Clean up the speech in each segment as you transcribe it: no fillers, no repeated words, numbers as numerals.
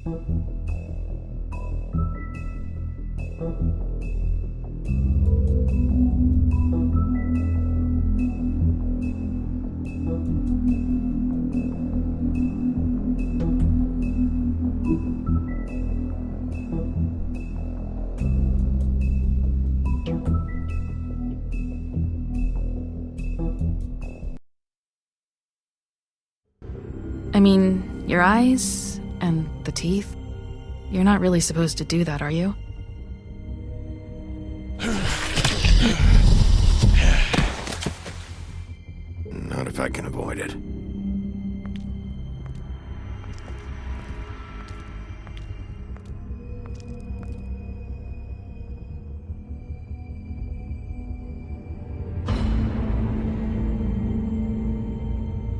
I mean, your eyes and the teeth. You're not really supposed to do that, are you? Not if I can avoid it.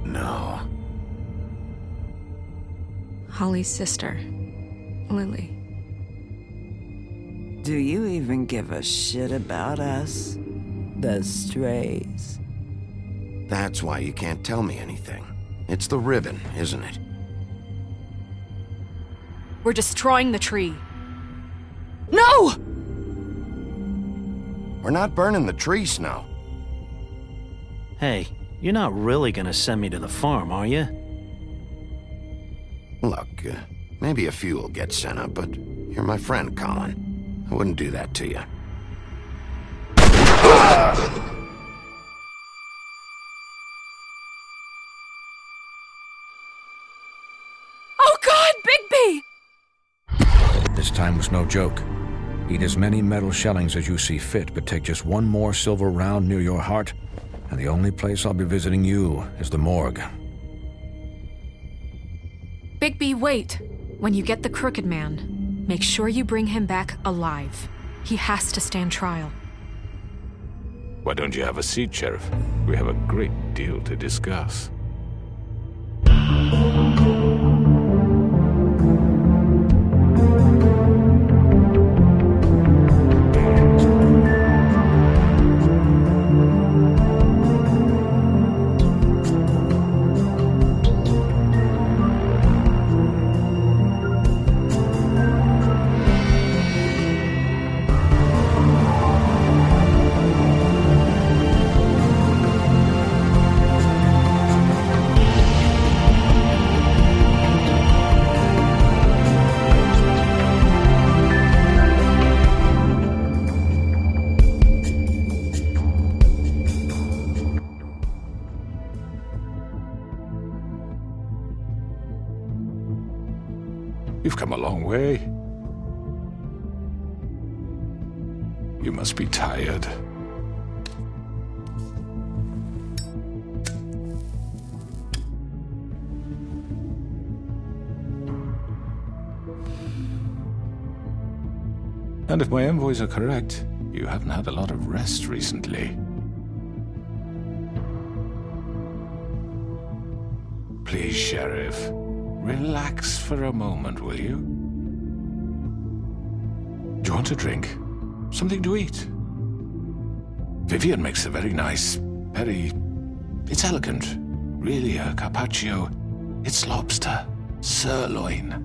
No. Holly's sister, Lily. Do you even give a shit about us? The strays. That's why you can't tell me anything. It's the ribbon, isn't it? We're destroying the tree. No! We're not burning the tree, Snow. Hey, you're not really gonna send me to the farm, are you? Look, maybe a few will get sent up, but you're my friend, Colin. I wouldn't do that to you. Oh God, Bigby! This time was no joke. Eat as many metal shellings as you see fit, but take just one more silver round near your heart, and the only place I'll be visiting you is the morgue. Bigby, wait. When you get the Crooked Man, make sure you bring him back alive. He has to stand trial. Why don't you have a seat, Sheriff? We have a great deal to discuss. You've come a long way. You must be tired. And if my envoys are correct, you haven't had a lot of rest recently. Please, Sheriff. Relax for a moment, will you? Do you want a drink? Something to eat? Vivian makes a very nice, it's elegant. Really, a carpaccio. It's lobster. Sirloin.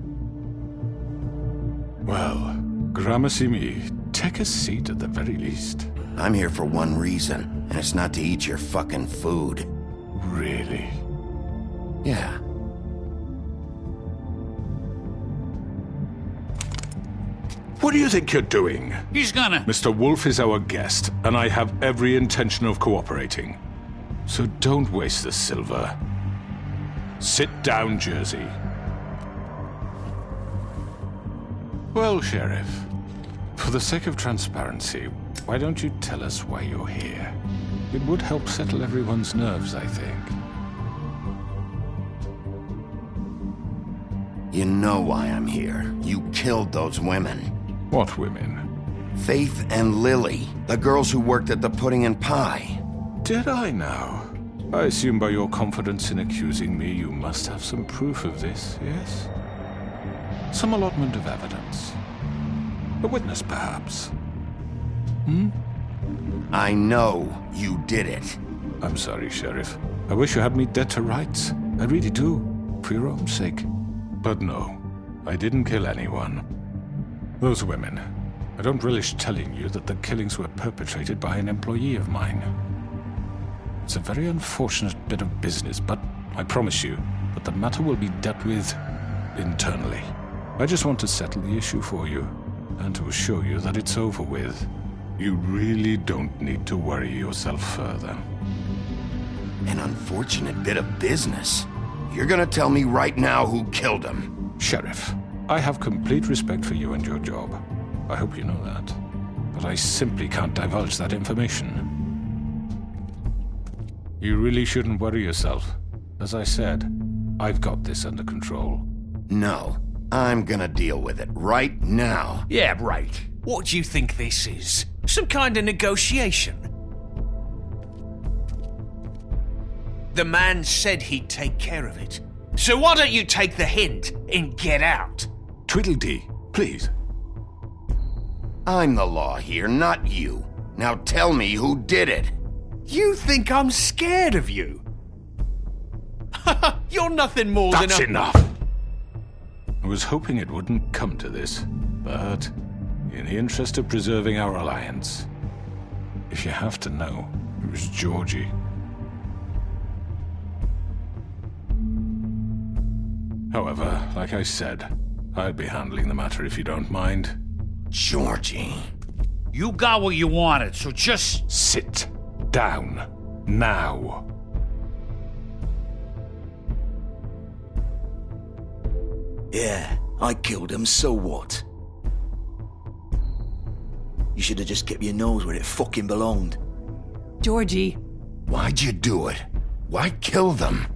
Well, Gramercy me, take a seat at the very least. I'm here for one reason, and it's not to eat your fucking food. Really? Yeah. What do you think you're doing? He's gonna... Mr. Wolf is our guest, and I have every intention of cooperating. So don't waste the silver. Sit down, Jersey. Well, Sheriff, for the sake of transparency, why don't you tell us why you're here? It would help settle everyone's nerves, I think. You know why I'm here. You killed those women. What women? Faith and Lily, the girls who worked at the Pudding and Pie. Did I now? I assume by your confidence in accusing me, you must have some proof of this, yes? Some allotment of evidence. A witness, perhaps. I know you did it. I'm sorry, Sheriff. I wish you had me dead to rights. I really do, for your own sake. But no, I didn't kill anyone. Those women. I don't relish telling you that the killings were perpetrated by an employee of mine. It's a very unfortunate bit of business, but I promise you that the matter will be dealt with internally. I just want to settle the issue for you, and to assure you that it's over with. You really don't need to worry yourself further. An unfortunate bit of business. You're gonna tell me right now who killed him? Sheriff, I have complete respect for you and your job. I hope you know that. But I simply can't divulge that information. You really shouldn't worry yourself. As I said, I've got this under control. No, I'm gonna deal with it right now. Yeah, right. What do you think this is? Some kind of negotiation? The man said he'd take care of it. So why don't you take the hint and get out? Tweedledee, please. I'm the law here, not you. Now tell me who did it. You think I'm scared of you? You're nothing more That's than a... enough! I was hoping it wouldn't come to this, but in the interest of preserving our alliance, if you have to know, it was Georgie. However, like I said, I'll be handling the matter if you don't mind. Georgie. You got what you wanted, so just... Sit down. Now. Yeah, I killed him, so what? You should have just kept your nose where it fucking belonged. Georgie. Why'd you do it? Why kill them?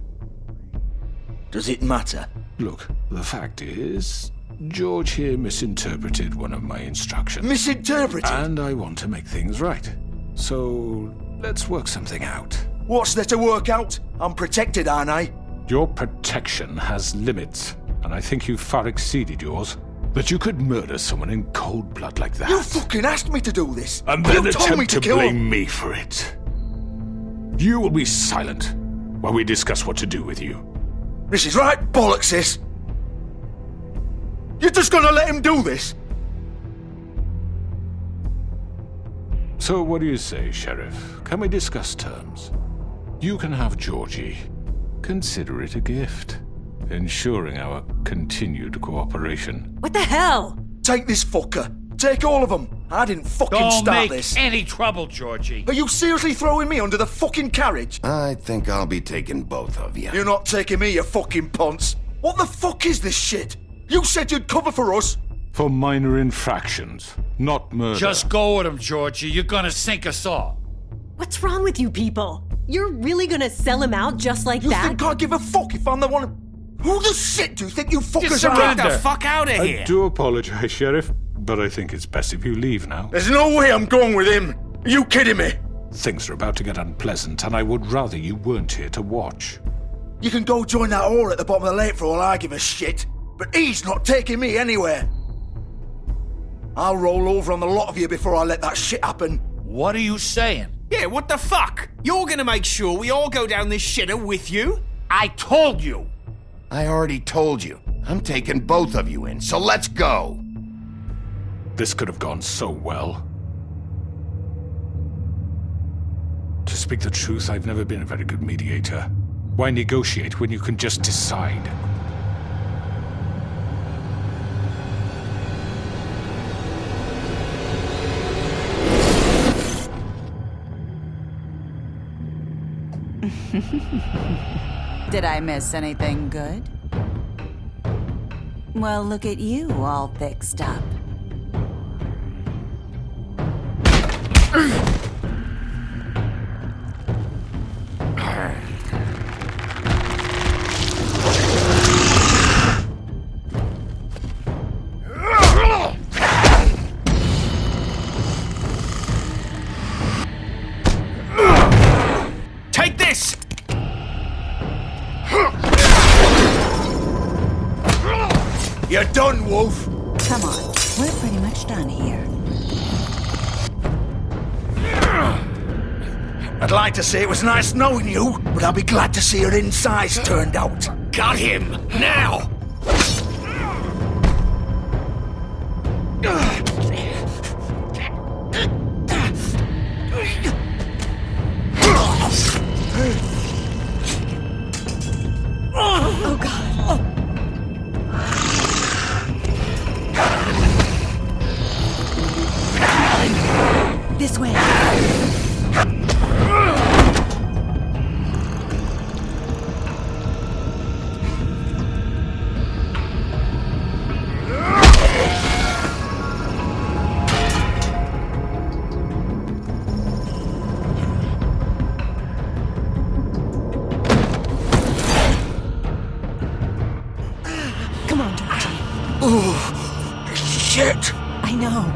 Does it matter? Look, the fact is, George here misinterpreted one of my instructions. Misinterpreted? And I want to make things right. So, let's work something out. What's there to work out? I'm protected, aren't I? Your protection has limits, and I think you've far exceeded yours. That you could murder someone in cold blood like that. You fucking asked me to do this! And then you told me attempt to to kill blame him. me for it. You will be silent while we discuss what to do with you. This is right bollocks, sis! You're just gonna let him do this? So what do you say, Sheriff? Can we discuss terms? You can have Georgie. Consider it a gift, ensuring our continued cooperation. What the hell? Take this fucker. Take all of them. I didn't fucking Don't start make this. any trouble, Georgie. Are you seriously throwing me under the fucking carriage? I think I'll be taking both of you. You're not taking me, you fucking ponce. What the fuck is this shit? You said you'd cover for us. For minor infractions, not murder. Just go with him, Georgie. You're gonna sink us all. What's wrong with you people? You're really gonna sell him out just like You that? think I give a fuck if I'm the one? Who the shit do you think you fuckers are? Get the fuck out of I here! do apologize, Sheriff, but I think it's best if you leave now. There's no way I'm going with him. Are you kidding me? Things are about to get unpleasant, and I would rather you weren't here to watch. You can go join that whore at the bottom of the lake for all I give a shit. But he's not taking me anywhere. I'll roll over on the lot of you before I let that shit happen. What are you saying? Yeah, what the fuck? You're gonna make sure we all go down this shitter with you? I told you. I already told you. I'm taking both of you in, so let's go. This could have gone so well. To speak the truth, I've never been a very good mediator. Why negotiate when you can just decide? Did I miss anything good? Well, look at you, all fixed up. Take this! You're done, Wolf. Come on, we're pretty much done here. I'd like to say it was nice knowing you, but I'll be glad to see your insides turned out. Got him! Now! Oh, God. This way. Come on, Georgie. Oh, shit! I know.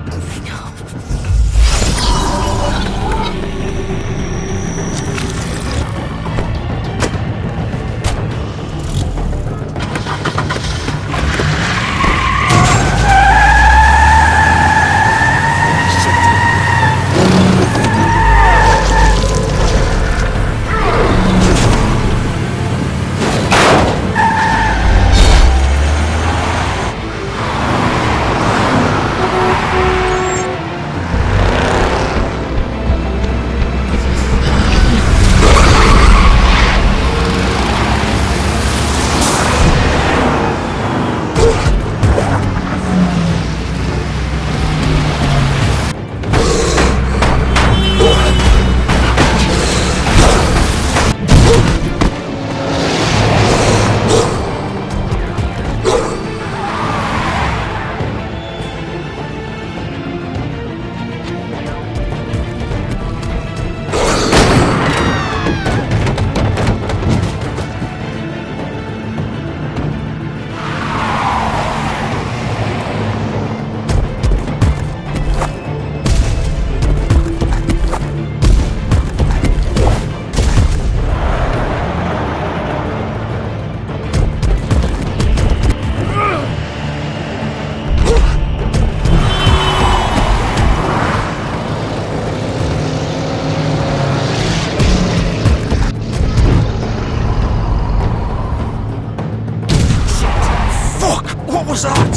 What was that?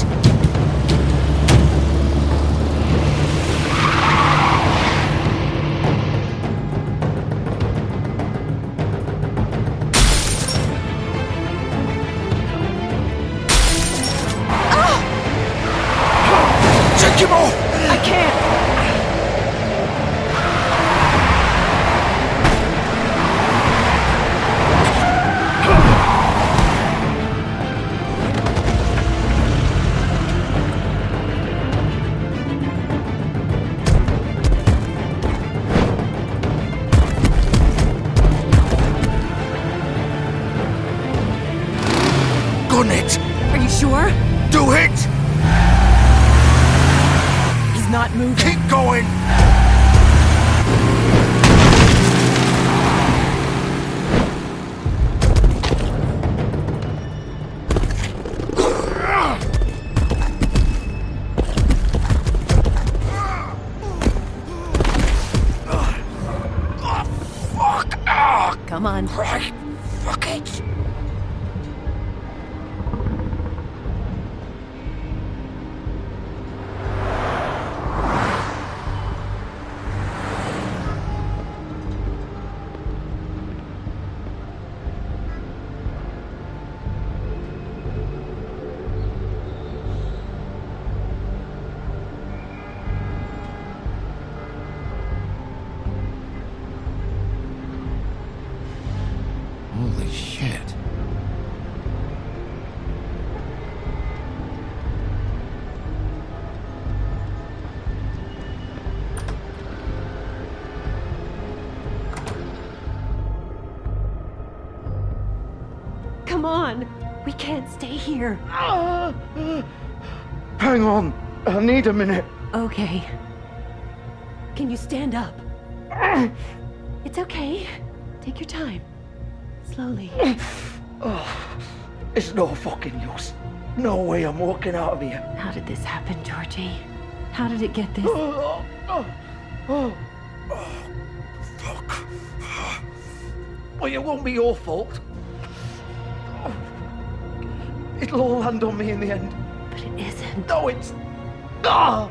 Take him off! I can't. Gun it! Are you sure? Do it! He's not moving. Keep going! Come on. Right. Fuck it. Holy shit. Come on. We can't stay here. Hang on. I need a minute. Okay. Can you stand up? It's okay. Take your time. Slowly. It's no fucking use. No way I'm walking out of here. How did this happen, Georgie? How did it get this? Fuck. Well, it won't be your fault. It'll all land on me in the end. But it isn't. No, it's Oh!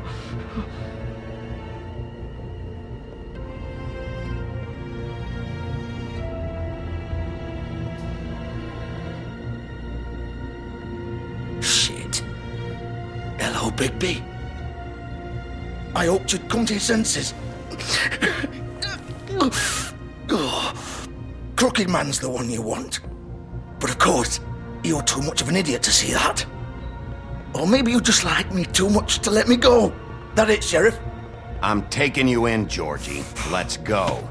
Shit. Hello, Bigby. I hoped you'd come to your senses. Crooked Man's the one you want. But of course, you're too much of an idiot to see that. Or maybe you just like me too much to let me go. That it, Sheriff? I'm taking you in, Georgie. Let's go.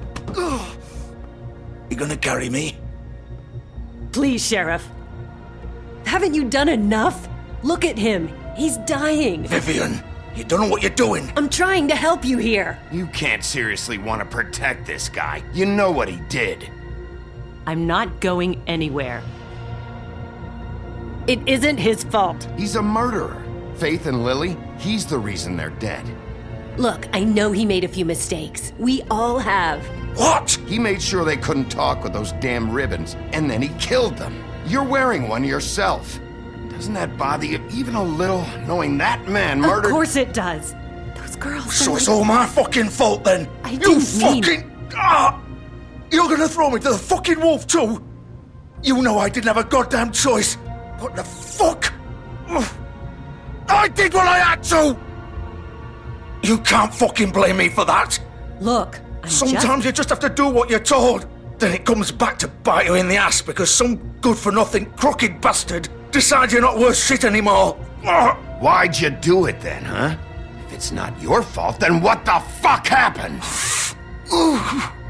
You gonna carry me? Please, Sheriff. Haven't you done enough? Look at him. He's dying. Vivian, you don't know what you're doing. I'm trying to help you here. You can't seriously want to protect this guy. You know what he did. I'm not going anywhere. It isn't his fault. He's a murderer. Faith and Lily, he's the reason they're dead. Look, I know he made a few mistakes. We all have. What? He made sure they couldn't talk with those damn ribbons, and then he killed them. You're wearing one yourself. Doesn't that bother you even a little, knowing that man murdered— Of course it does. Those girls— So it's all my fucking fault then? I didn't mean— You're gonna throw me to the fucking wolf too? You know I didn't have a goddamn choice. What the fuck? I did what I had to! You can't fucking blame me for that. Look, Sometimes you just have to do what you're told. Then it comes back to bite you in the ass because some good-for-nothing crooked bastard decides you're not worth shit anymore. Why'd you do it then, huh? If it's not your fault, then what the fuck happened?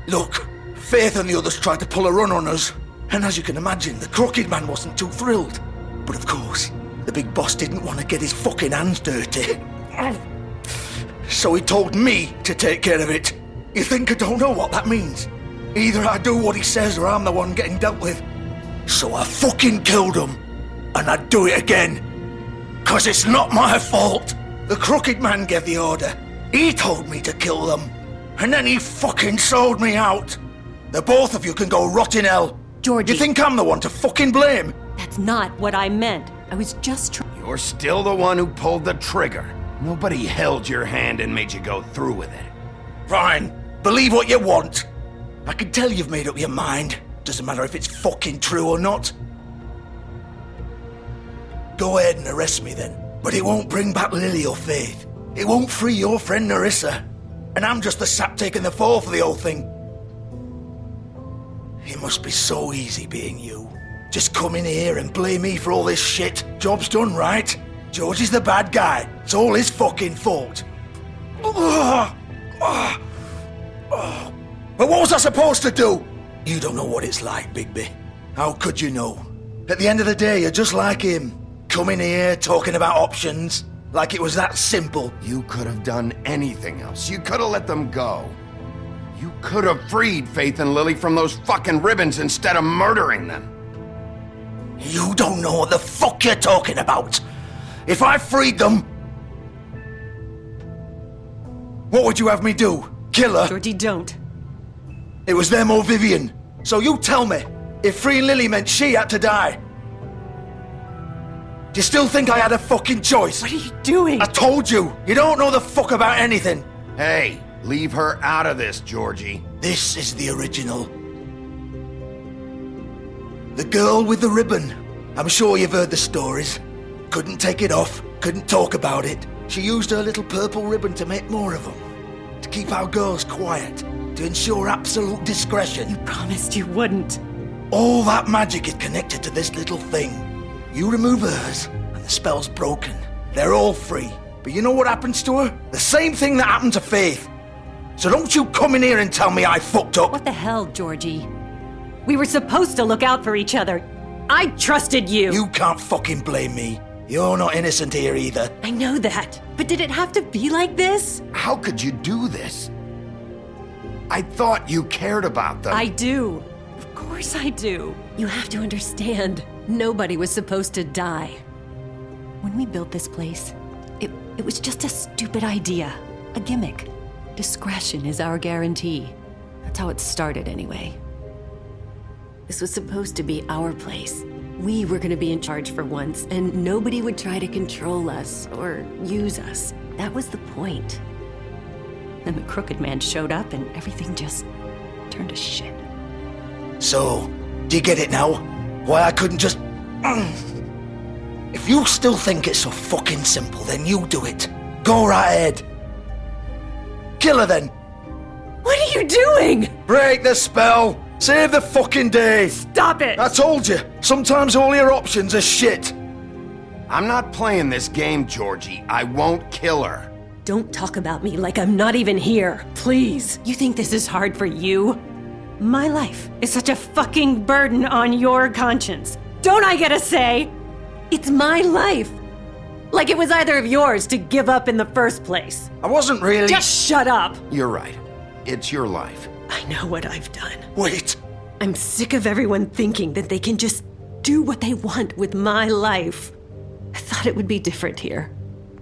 Look, Faith and the others tried to pull a run on us. And as you can imagine, the Crooked Man wasn't too thrilled. But of course, the big boss didn't want to get his fucking hands dirty. So he told me to take care of it. You think I don't know what that means? Either I do what he says or I'm the one getting dealt with. So I fucking killed him. And I'd do it again. 'Cause it's not my fault. The Crooked Man gave the order. He told me to kill them. And then he fucking sold me out. The both of you can go rot in hell. Georgie. You think I'm the one to fucking blame? That's not what I meant. I was just trying. You're still the one who pulled the trigger. Nobody held your hand and made you go through with it. Fine. Believe what you want. I can tell you've made up your mind. Doesn't matter if it's fucking true or not. Go ahead and arrest me then. But it won't bring back Lily or Faith. It won't free your friend Nerissa. And I'm just the sap taking the fall for the whole thing. It must be so easy being you. Just come in here and blame me for all this shit. Job's done, right? George is the bad guy. It's all his fucking fault. But what was I supposed to do? You don't know what it's like, Bigby. How could you know? At the end of the day, you're just like him. Coming here, talking about options. Like it was that simple. You could have done anything else. You could have let them go. You could have freed Faith and Lily from those fucking ribbons instead of murdering them. You don't know what the fuck you're talking about. If I freed them, what would you have me do? Kill her? Georgie, don't. It was them or Vivian. So you tell me, if freeing Lily meant she had to die, do you still think I had a fucking choice? What are you doing? I told you, you don't know the fuck about anything. Hey, leave her out of this, Georgie. This is the original. The girl with the ribbon. I'm sure you've heard the stories. Couldn't take it off, couldn't talk about it. She used her little purple ribbon to make more of them. To keep our girls quiet. To ensure absolute discretion. You promised you wouldn't. All that magic is connected to this little thing. You remove hers, and the spell's broken. They're all free. But you know what happens to her? The same thing that happened to Faith. So don't you come in here and tell me I fucked up. What the hell, Georgie? We were supposed to look out for each other. I trusted you. You can't fucking blame me. You're not innocent here either. I know that. But did it have to be like this? How could you do this? I thought you cared about them. I do. Of course I do. You have to understand. Nobody was supposed to die. When we built this place, it was just a stupid idea. A gimmick. Discretion is our guarantee. That's how it started anyway. This was supposed to be our place. We were gonna be in charge for once, and nobody would try to control us or use us. That was the point. Then the Crooked Man showed up and everything just turned to shit. So, do you get it now? Why I couldn't just... If you still think it's so fucking simple, then you do it. Go right ahead. Kill her then. What are you doing? Break the spell. Save the fucking day. Stop it! I told you, sometimes all your options are shit. I'm not playing this game, Georgie. I won't kill her. Don't talk about me like I'm not even here. Please. You think this is hard for you? My life is such a fucking burden on your conscience. Don't I get a say? It's my life. Like it was either of yours to give up in the first place. I wasn't really... Just shut up. You're right. It's your life. I know what I've done. Wait. I'm sick of everyone thinking that they can just do what they want with my life. I thought it would be different here.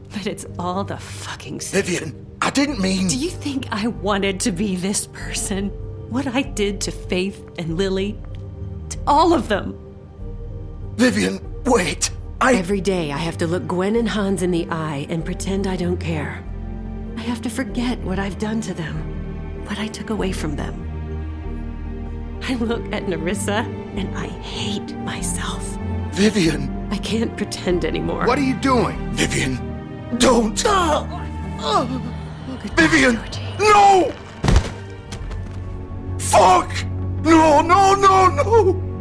But it's all the fucking same. Vivian, I didn't mean... Do you think I wanted to be this person? What I did to Faith and Lily? To all of them? Vivian, wait. Every day I have to look Gwen and Hans in the eye and pretend I don't care. I have to forget what I've done to them, what I took away from them. I look at Nerissa and I hate myself. Vivian. I can't pretend anymore. What are you doing? Vivian, don't. Vivian, Georgie. no! Fuck! No, no, no, no!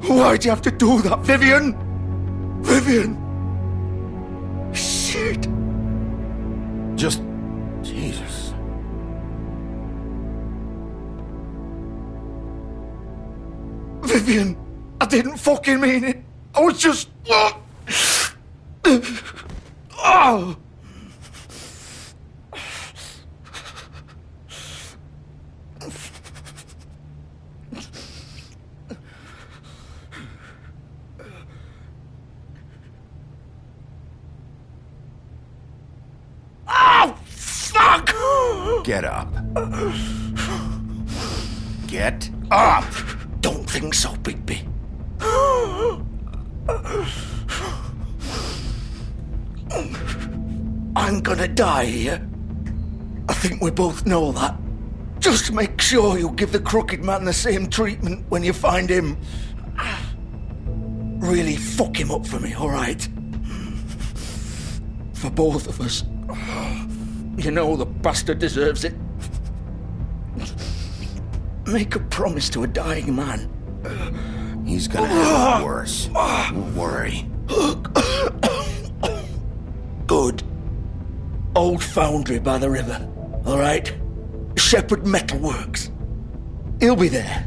Why'd you have to do that, Vivian? Vivian! Shit! Just... Jesus. Vivian, I didn't fucking mean it. I was just... Oh! Oh, fuck! Get up. Get up! Don't think so, Bigby. I'm gonna die here. I think we both know that. Just make sure you give the Crooked Man the same treatment when you find him. Really fuck him up for me, alright? For both of us. You know the bastard deserves it. Make a promise to a dying man. He's gonna have it worse. Don't worry. Good. Old foundry by the river, alright? Shepherd Metalworks. He'll be there.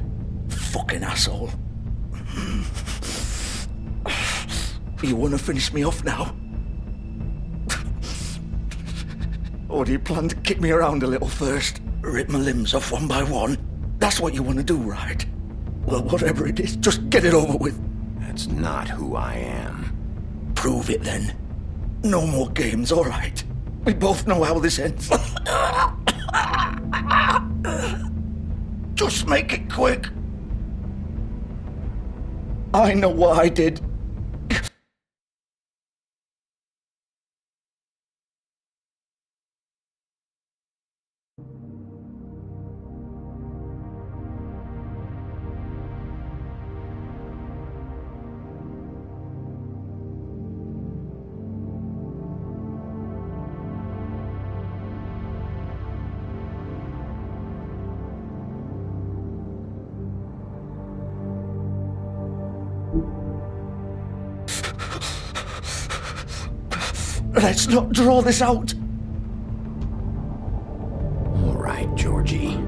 Fucking asshole. You wanna finish me off now? Or do you plan to kick me around a little first? Rip my limbs off one by one? That's what you wanna do, right? Well, whatever it is, just get it over with. That's not who I am. Prove it then. No more games, alright? We both know how this ends. Just make it quick. I know what I did. Let's not draw this out. All right, Georgie.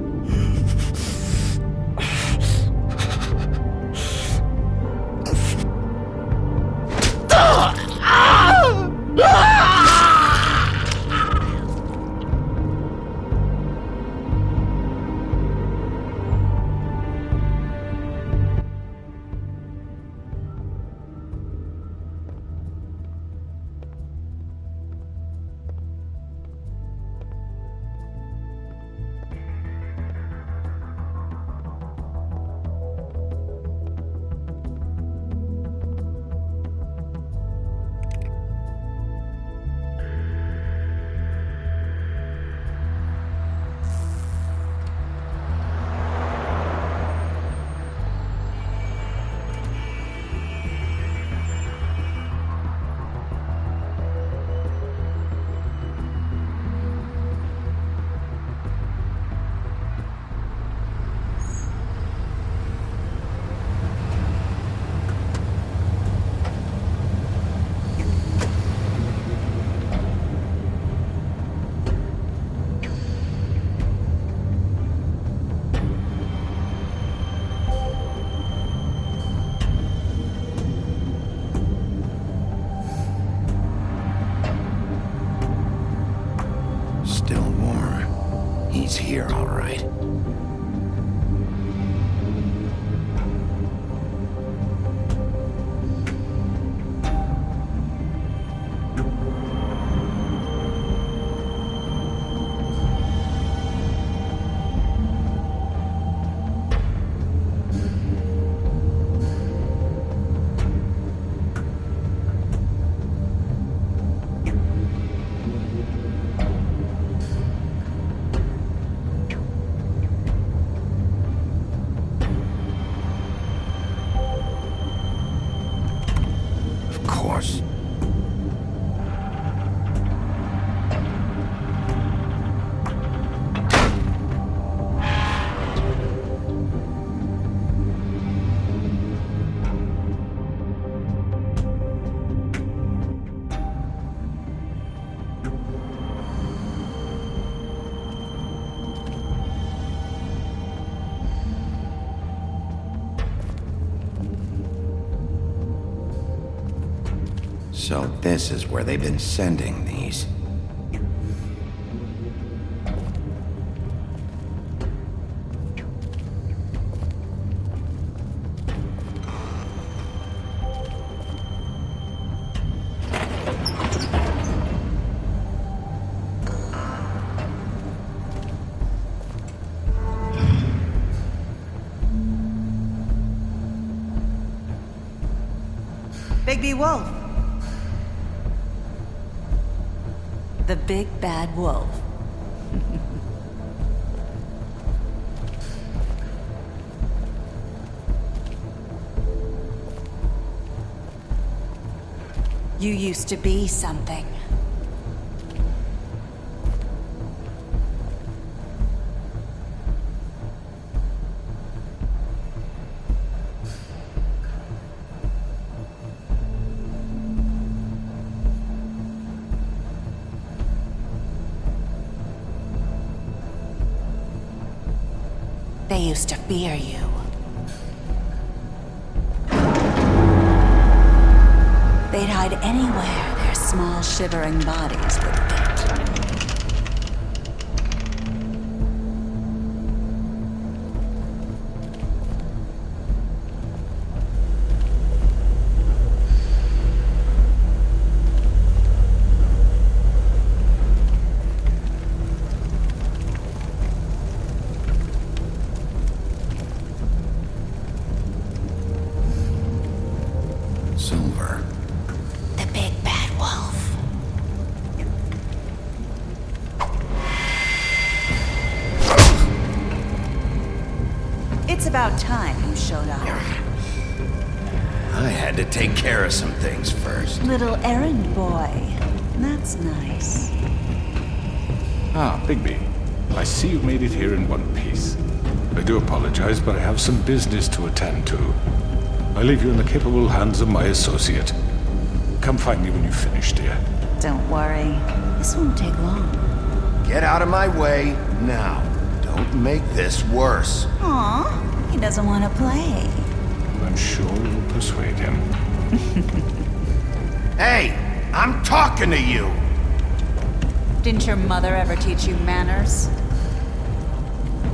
So this is where they've been sending these. Bigby Wolf. The big bad wolf. You used to be something. They used to fear you. They'd hide anywhere their small, shivering bodies would fit. Silver. The big bad wolf. It's about time you showed up. I had to take care of some things first. Little errand boy. That's nice. Ah, Bigby. I see you made it here in one piece. I do apologize, but I have some business to attend to. I leave you in the capable hands of my associate. Come find me when you've finished, dear. Don't worry. This won't take long. Get out of my way now. Don't make this worse. Aw, he doesn't want to play. I'm sure you'll persuade him. Hey, I'm talking to you. Didn't your mother ever teach you manners?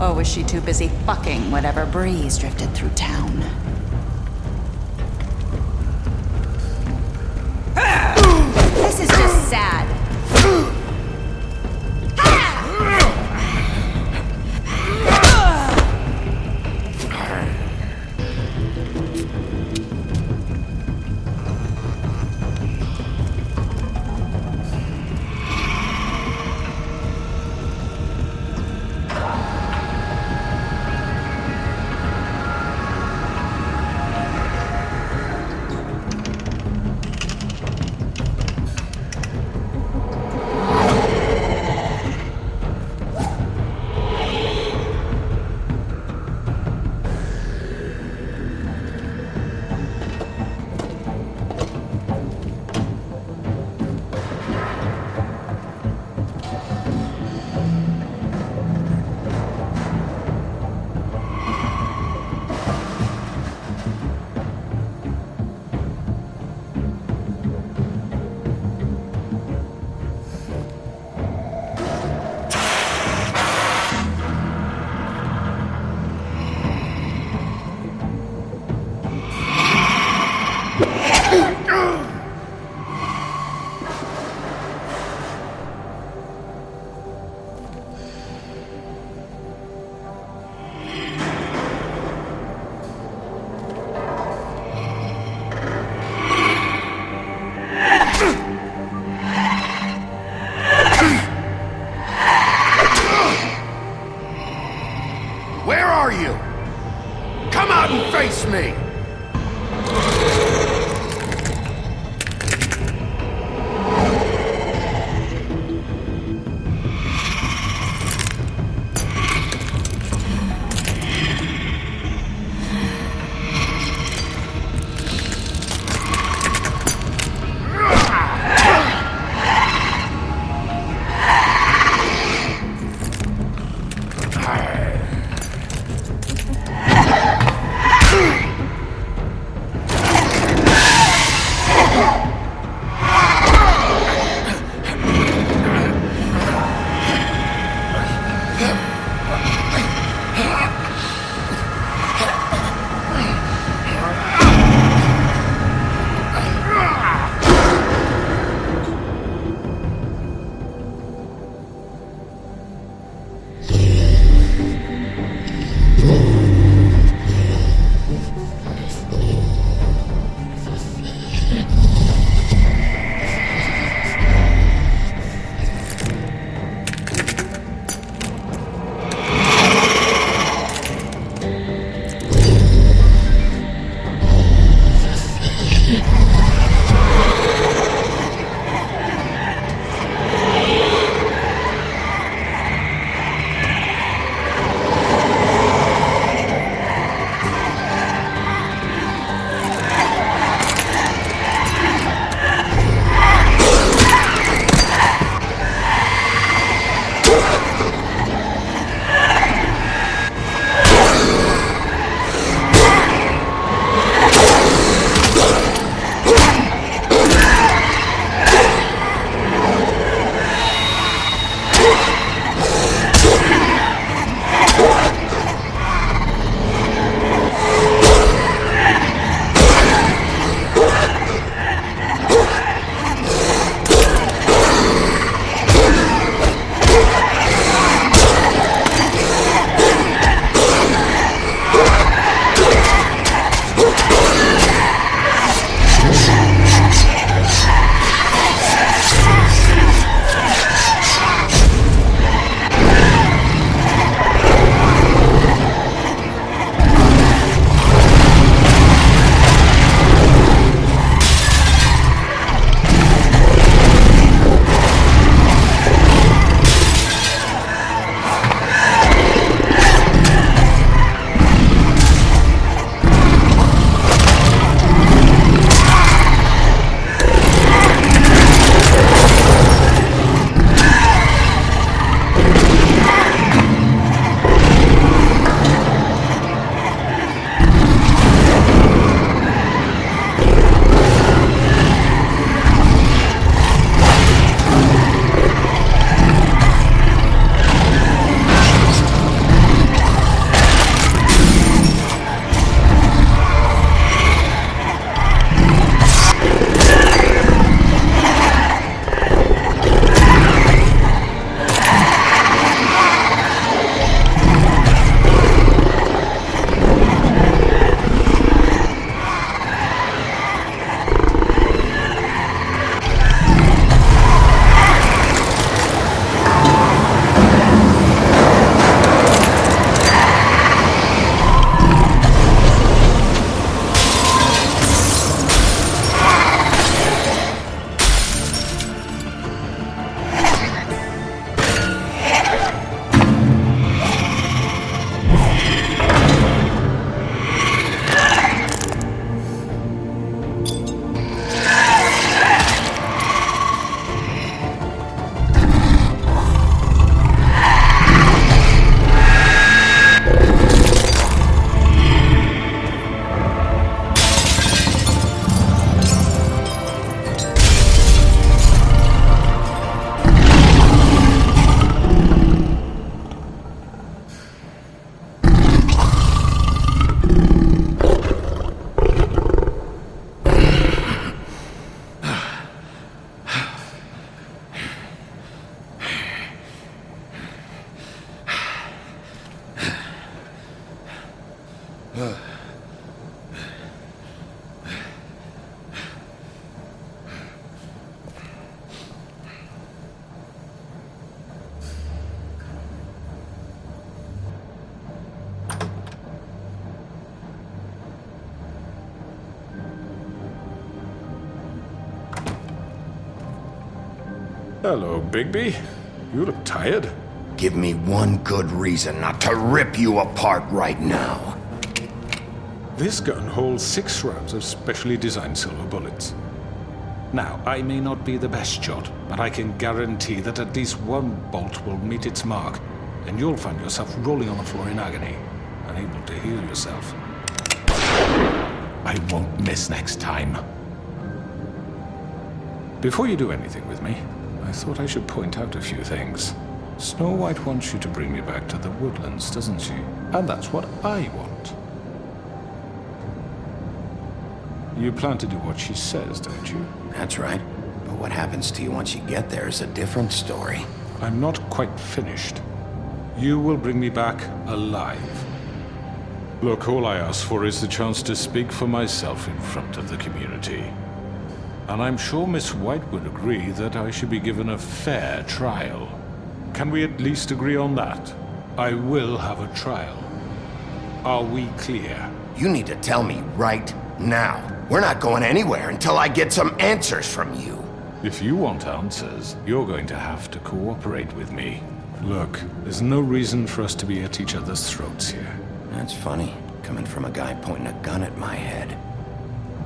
Or was she too busy fucking whatever breeze drifted through town? This is just sad. Where are you? Come out and face me! Hello, Bigby. You look tired. Give me one good reason not to rip you apart right now. This gun holds 6 rounds of specially designed silver bullets. Now, I may not be the best shot, but I can guarantee that at least one bolt will meet its mark, and you'll find yourself rolling on the floor in agony, unable to heal yourself. I won't miss next time. Before you do anything with me, I thought I should point out a few things. Snow White wants you to bring me back to the woodlands, doesn't she? And that's what I want. You plan to do what she says, don't you? That's right. But what happens to you once you get there is a different story. I'm not quite finished. You will bring me back alive. Look, all I ask for is the chance to speak for myself in front of the community. And I'm sure Miss White would agree that I should be given a fair trial. Can we at least agree on that? I will have a trial. Are we clear? You need to tell me right now. We're not going anywhere until I get some answers from you. If you want answers, you're going to have to cooperate with me. Look, there's no reason for us to be at each other's throats here. That's funny, coming from a guy pointing a gun at my head.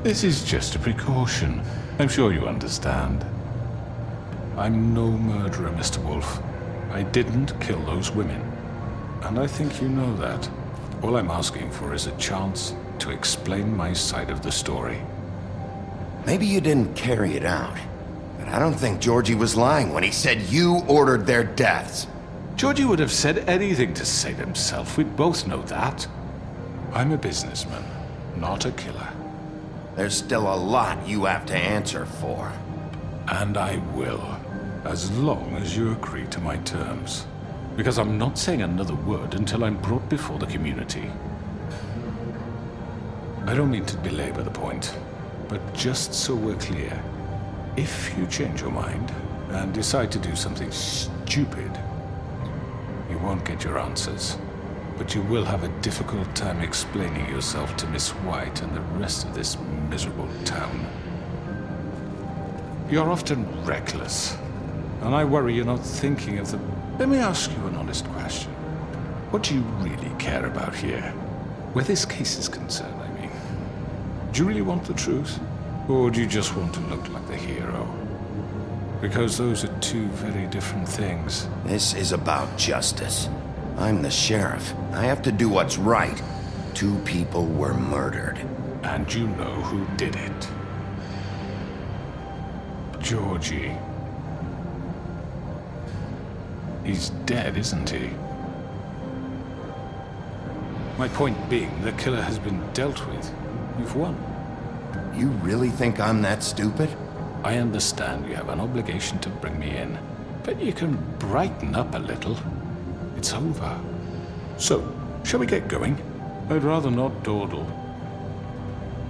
This is just a precaution. I'm sure you understand. I'm no murderer, Mr. Wolf. I didn't kill those women. And I think you know that. All I'm asking for is a chance to explain my side of the story. Maybe you didn't carry it out, but I don't think Georgie was lying when he said you ordered their deaths. Georgie would have said anything to save himself. We both know that. I'm a businessman, not a killer. There's still a lot you have to answer for. And I will, as long as you agree to my terms. Because I'm not saying another word until I'm brought before the community. I don't mean to belabor the point, but just so we're clear, if you change your mind and decide to do something stupid, you won't get your answers. But you will have a difficult time explaining yourself to Miss White and the rest of this miserable town. You're often reckless, and I worry you're not thinking of the... Let me ask you an honest question. What do you really care about here? Where this case is concerned, I mean. Do you really want the truth? Or do you just want to look like the hero? Because those are two very different things. This is about justice. I'm the sheriff. I have to do what's right. 2 people were murdered. And you know who did it. Georgie. He's dead, isn't he? My point being, the killer has been dealt with. You've won. You really think I'm that stupid? I understand you have an obligation to bring me in, but you can brighten up a little. It's over. So, shall we get going? I'd rather not dawdle.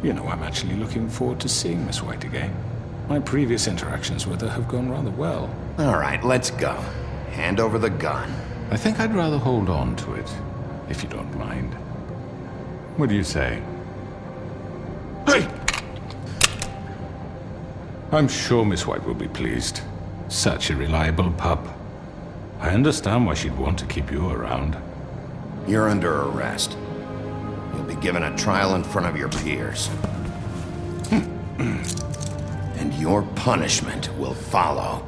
You know, I'm actually looking forward to seeing Miss White again. My previous interactions with her have gone rather well. All right, let's go. Hand over the gun. I think I'd rather hold on to it, if you don't mind. What do you say? Hey! I'm sure Miss White will be pleased. Such a reliable pup. I understand why she'd want to keep you around. You're under arrest. You'll be given a trial in front of your peers. And your punishment will follow.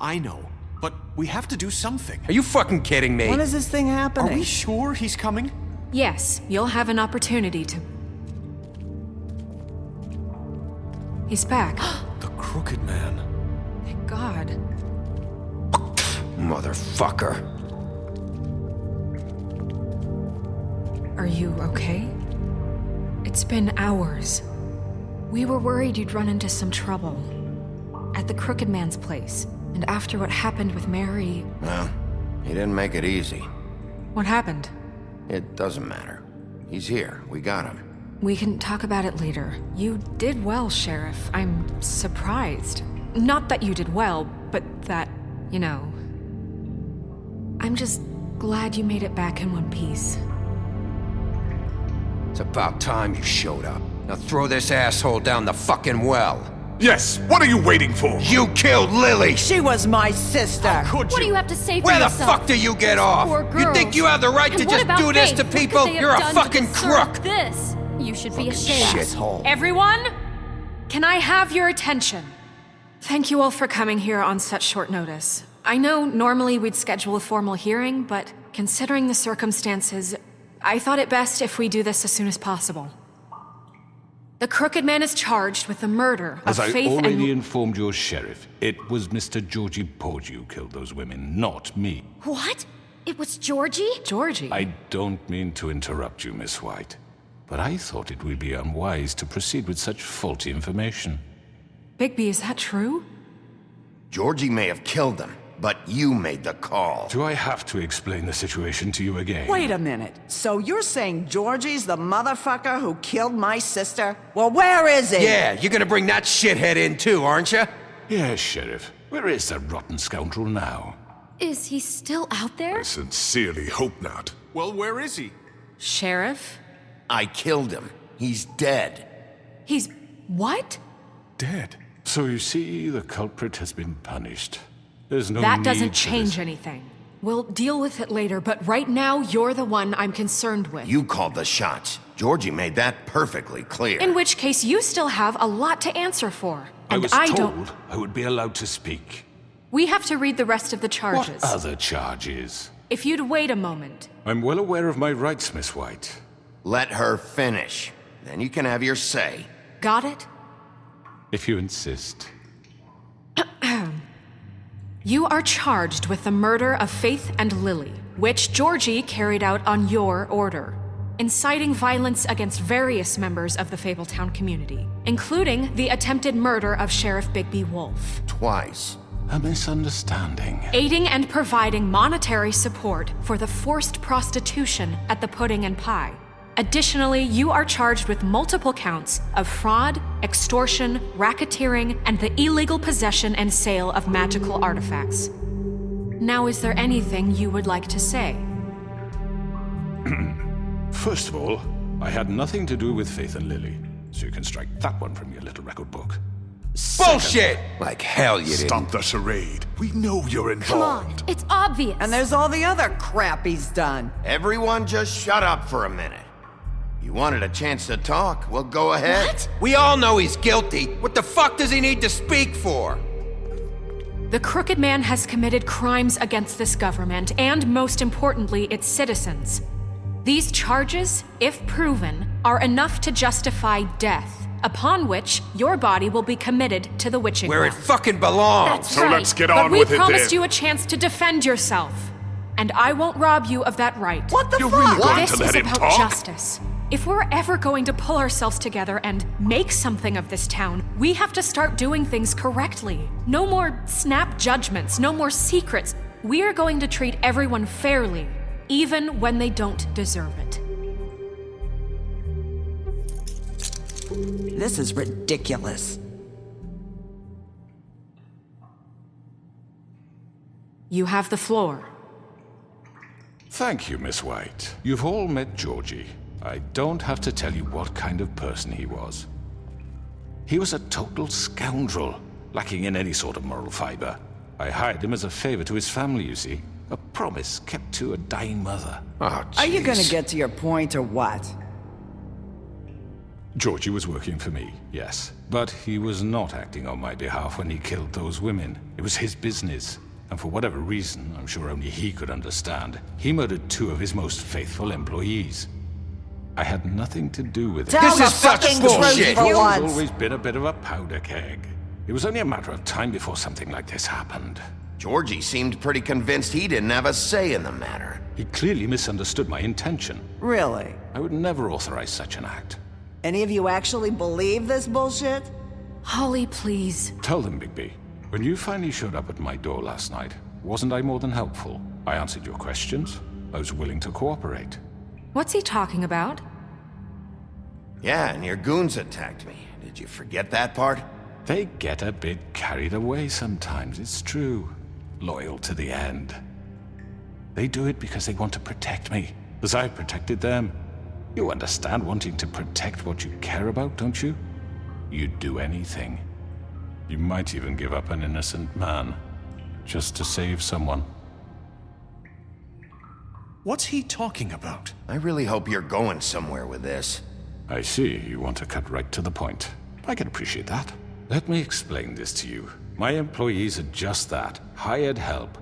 I know. But we have to do something. Are you fucking kidding me? When is this thing happening? Are we sure he's coming? Yes, you'll have an opportunity to... He's back. The Crooked Man. Thank God. Motherfucker. Are you okay? It's been hours. We were worried you'd run into some trouble. At the Crooked Man's place. And after what happened with Mary... Well, he didn't make it easy. What happened? It doesn't matter. He's here. We got him. We can talk about it later. You did well, Sheriff. I'm surprised. Not that you did well, but that, you know... I'm just glad you made it back in one piece. It's about time you showed up. Now throw this asshole down the fucking well. Yes, what are you waiting for? You killed Lily! She was my sister. Could What do you have to say for Where the yourself? fuck do you get off? Poor You girls. think you have the right to And what just about do this Faith? to What could people? they have You're a done to fucking deserve crook! This. You should be ashamed. Shithole. Everyone, can I have your attention? Thank you all for coming here on such short notice. I know normally we'd schedule a formal hearing, but considering the circumstances, I thought it best if we do this as soon as possible. The Crooked Man is charged with the murder of As I Faith already and... informed your sheriff, it was Mr. Georgie Porgy who killed those women, not me. What? It was Georgie? Georgie? I don't mean to interrupt you, Miss White, but I thought it would be unwise to proceed with such faulty information. Bigby, is that true? Georgie may have killed them, but you made the call. Do I have to explain the situation to you again? Wait a minute. So you're saying Georgie's the motherfucker who killed my sister? Well, where is he? Yeah, you're gonna bring that shithead in too, aren't you? Yes, Sheriff. Where is that rotten scoundrel now? Is he still out there? Sincerely hope not. Well, where is he? Sheriff? I killed him. He's dead. He's... what? Dead. So you see, the culprit has been punished. There's no That need doesn't for change this. anything. We'll deal with it later, but right now, you're the one I'm concerned with. You called the shots. Georgie made that perfectly clear. In which case, you still have a lot to answer for. I And was I told don't... I would be allowed to speak. We have to read the rest of the charges. What other charges? If you'd wait a moment. I'm well aware of my rights, Miss White. Let her finish. Then you can have your say. Got it? If you insist. You are charged with the murder of Faith and Lily, which Georgie carried out on your order, inciting violence against various members of the Fabletown community, including the attempted murder of Sheriff Bigby Wolf. Twice. A misunderstanding. Aiding and providing monetary support for the forced prostitution at the Pudding and Pie. Additionally, you are charged with multiple counts of fraud, extortion, racketeering, and the illegal possession and sale of magical artifacts. Now, is there anything you would like to say? First of all, I had nothing to do with Faith and Lily, so you can strike that one from your little record book. Bullshit! Like hell you didn't. Stop the charade. We know you're involved. Come on, it's obvious. And there's all the other crap he's done. Everyone just shut up for a minute. You wanted a chance to talk? Well, go ahead. What? We all know he's guilty. What the fuck does he need to speak for? The Crooked Man has committed crimes against this government and, most importantly, its citizens. These charges, if proven, are enough to justify death, upon which your body will be committed to the witching Where it well. fucking belongs. That's right. get But we promised you a chance to defend yourself, and I won't rob you of that right. What the You're fuck? really going This to is let him about talk? justice. If we're ever going to pull ourselves together and make something of this town, we have to start doing things correctly. No more snap judgments, no more secrets. We are going to treat everyone fairly, even when they don't deserve it. This is ridiculous. You have the floor. Thank you, Miss White. You've all met Georgie. I don't have to tell you what kind of person he was. He was a total scoundrel, lacking in any sort of moral fiber. I hired him as a favor to his family, you see. A promise kept to a dying mother. Oh, Are you gonna jeez. get to your point or what? Georgie was working for me, yes. But he was not acting on my behalf when he killed those women. It was his business. And for whatever reason, I'm sure only he could understand, he murdered 2 of his most faithful employees. I had nothing to do with it. Tell This the is such fucking bullshit. truth for He's once. always been a bit of a powder keg. It was only a matter of time before something like this happened. Georgie seemed pretty convinced he didn't have a say in the matter. He clearly misunderstood my intention. Really? I would never authorize such an act. Any of you actually believe this bullshit? Holly, please. Tell them, Bigby. When you finally showed up at my door last night, wasn't I more than helpful? I answered your questions. I was willing to cooperate. What's he talking about? Yeah, and your goons attacked me. Did you forget that part? They get a bit carried away sometimes, it's true. Loyal to the end. They do it because they want to protect me, as I've protected them. You understand wanting to protect what you care about, don't you? You'd do anything. You might even give up an innocent man, just to save someone. What's he talking about? I really hope you're going somewhere with this. I see, you want to cut right to the point. I can appreciate that. Let me explain this to you. My employees are just that, hired help.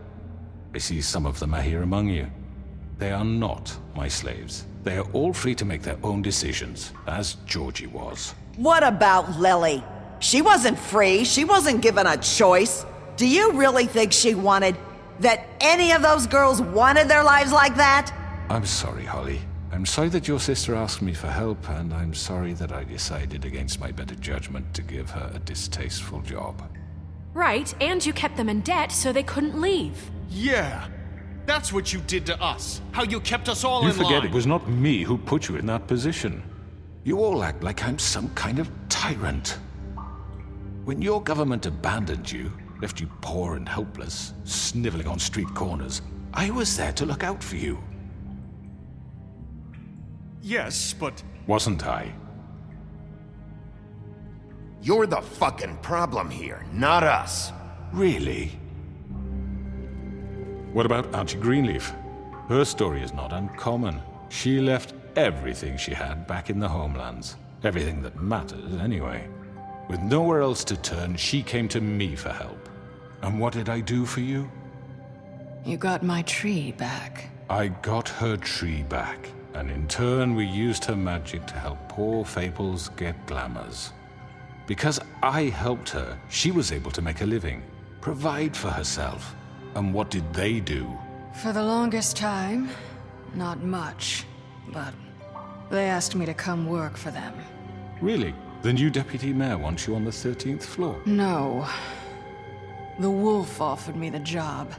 I see some of them are here among you. They are not my slaves. They are all free to make their own decisions, as Georgie was. What about Lily? She wasn't free. She wasn't given a choice. Do you really think she wanted... that any of those girls wanted their lives like that? I'm sorry, Holly. I'm sorry that your sister asked me for help, and I'm sorry that I decided against my better judgment to give her a distasteful job. Right, and you kept them in debt so they couldn't leave. Yeah, that's what you did to us. How you kept us all You in forget line. it was not me who put you in that position. You all act like I'm some kind of tyrant. When your government abandoned you, left you poor and helpless, sniveling on street corners, I was there to look out for you. Yes, but... Wasn't I? You're the fucking problem here, not us. Really? What about Auntie Greenleaf? Her story is not uncommon. She left everything she had back in the homelands. Everything that matters, anyway. With nowhere else to turn, she came to me for help. And what did I do for you? You got my tree back. I got her tree back, and in turn we used her magic to help poor Fables get glamours. Because I helped her, she was able to make a living, provide for herself. And what did they do? For the longest time, not much. But they asked me to come work for them. Really? The new deputy mayor wants you on the 13th floor? No. The wolf offered me the job.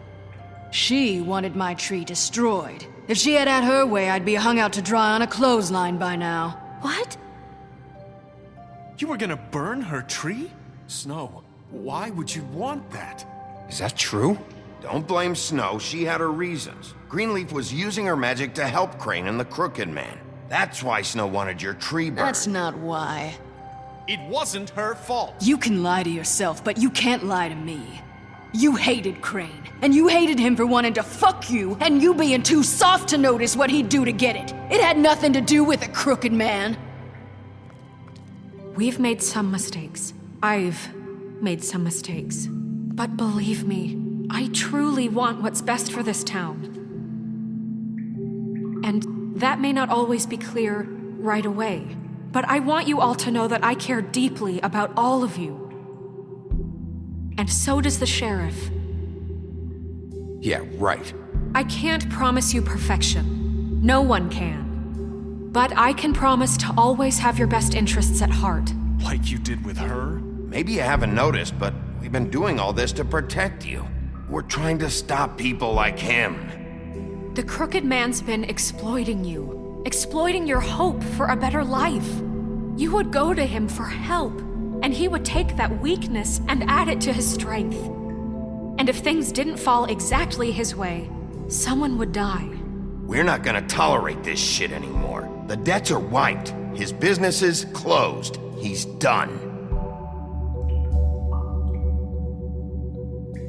She wanted my tree destroyed. If she had her way, I'd be hung out to dry on a clothesline by now. What? You were gonna burn her tree? Snow, why would you want that? Is that true? Don't blame Snow, she had her reasons. Greenleaf was using her magic to help Crane and the Crooked Man. That's why Snow wanted your tree burned. That's not why. It wasn't her fault. You can lie to yourself, but you can't lie to me. You hated Crane, and you hated him for wanting to fuck you, and you being too soft to notice what he'd do to get it. It had nothing to do with a Crooked Man. We've made some mistakes. I've made some mistakes. But believe me, I truly want what's best for this town. And that may not always be clear right away, but I want you all to know that I care deeply about all of you. And so does the sheriff. Yeah, right. I can't promise you perfection. No one can. But I can promise to always have your best interests at heart. Like you did with her? Maybe you haven't noticed, but we've been doing all this to protect you. We're trying to stop people like him. The Crooked Man's been exploiting you. Exploiting your hope for a better life. You would go to him for help, and he would take that weakness and add it to his strength. And if things didn't fall exactly his way, someone would die. We're not gonna tolerate this shit anymore. The debts are wiped. His business is closed. He's done.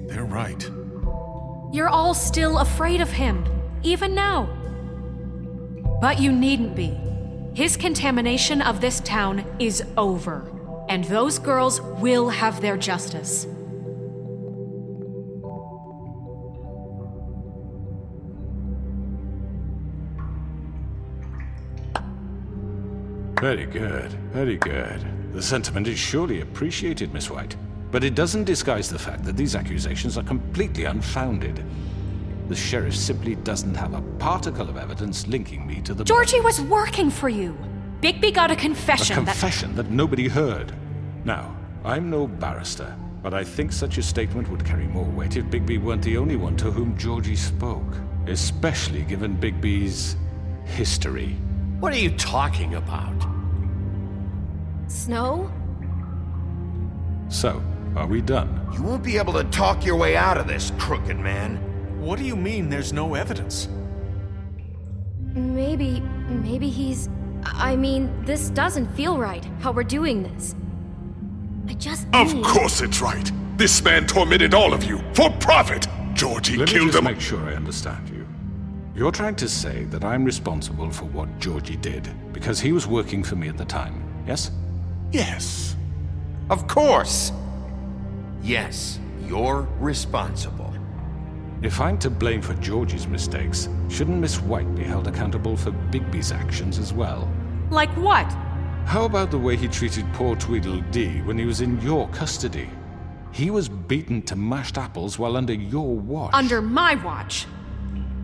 They're right. You're all still afraid of him, even now. But you needn't be. His contamination of this town is over, and those girls will have their justice. Very good, very good. The sentiment is surely appreciated, Miss White. But it doesn't disguise the fact that these accusations are completely unfounded. The sheriff simply doesn't have a particle of evidence linking me to the... Georgie was working for you. Bigby got a A confession confession that nobody heard. Now, I'm no barrister, but I think such a statement would carry more weight if Bigby weren't the only one to whom Georgie spoke, especially given Bigby's history. What are you talking about? Snow? So, are we done? You won't be able to talk your way out of this, crooked man. What do you mean there's no evidence? Maybe he's... I mean, this doesn't feel right, how we're doing this. I just Of need... course it's right. This man tormented all of you for profit. Georgie Let me killed just him. make sure I understand you. You're trying to say that I'm responsible for what Georgie did because he was working for me at the time, yes? Yes. Of course. Yes, you're responsible. If I'm to blame for Georgie's mistakes, shouldn't Miss White be held accountable for Bigby's actions as well? Like what? How about the way he treated poor Tweedledee when he was in your custody? He was beaten to mashed apples while under your watch. Under my watch.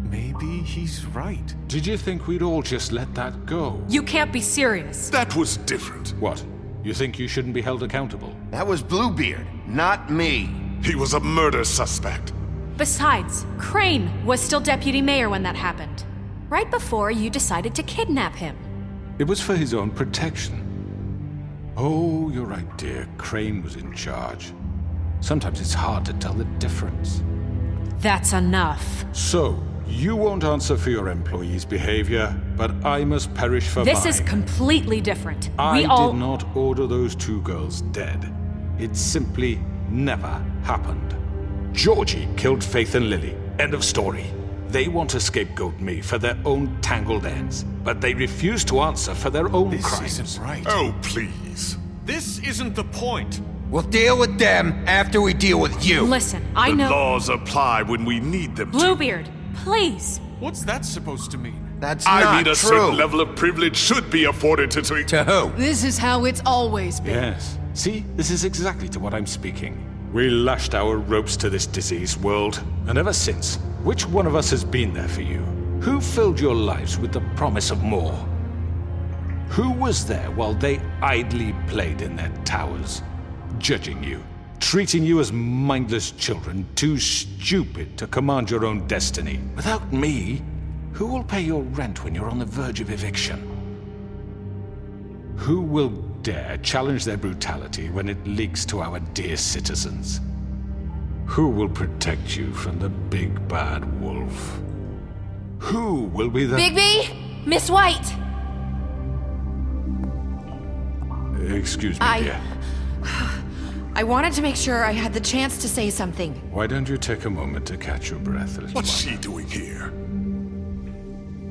Maybe he's right. Did you think we'd all just let that go? You can't be serious. That was different. What? You think you shouldn't be held accountable? That was Bluebeard, not me. He was a murder suspect. Besides, Crane was still deputy mayor when that happened. Right before you decided to kidnap him. It was for his own protection. Oh, you're right, dear. Crane was in charge. Sometimes it's hard to tell the difference. That's enough. So, you won't answer for your employees' behavior, but I must perish for This mine. is completely different. I We all... did not order those two girls dead. It simply never happened. Georgie killed Faith and Lily. End of story. They want to scapegoat me for their own tangled ends, but they refuse to answer for their own crimes. This isn't right. Oh, please. This isn't the point. We'll deal with them after we deal with you. Listen, I The know... laws apply when we need them to. Bluebeard, please. What's that supposed to mean? That's I not mean, a true. certain level of privilege should be afforded to To who? This is how it's always been. Yes. See, this is exactly to what I'm speaking. We lashed our ropes to this diseased world, and ever since, which one of us has been there for you? Who filled your lives with the promise of more? Who was there while they idly played in their towers, judging you, treating you as mindless children, too stupid to command your own destiny? Without me, who will pay your rent when you're on the verge of eviction? Who will dare challenge their brutality when it leaks to our dear citizens? Who will protect you from the big bad wolf? Who will be the... Bigby! Miss White! Excuse me, dear. I wanted to make sure I had the chance to say something. Why don't you take a moment to catch your breath a little What's while? she doing here?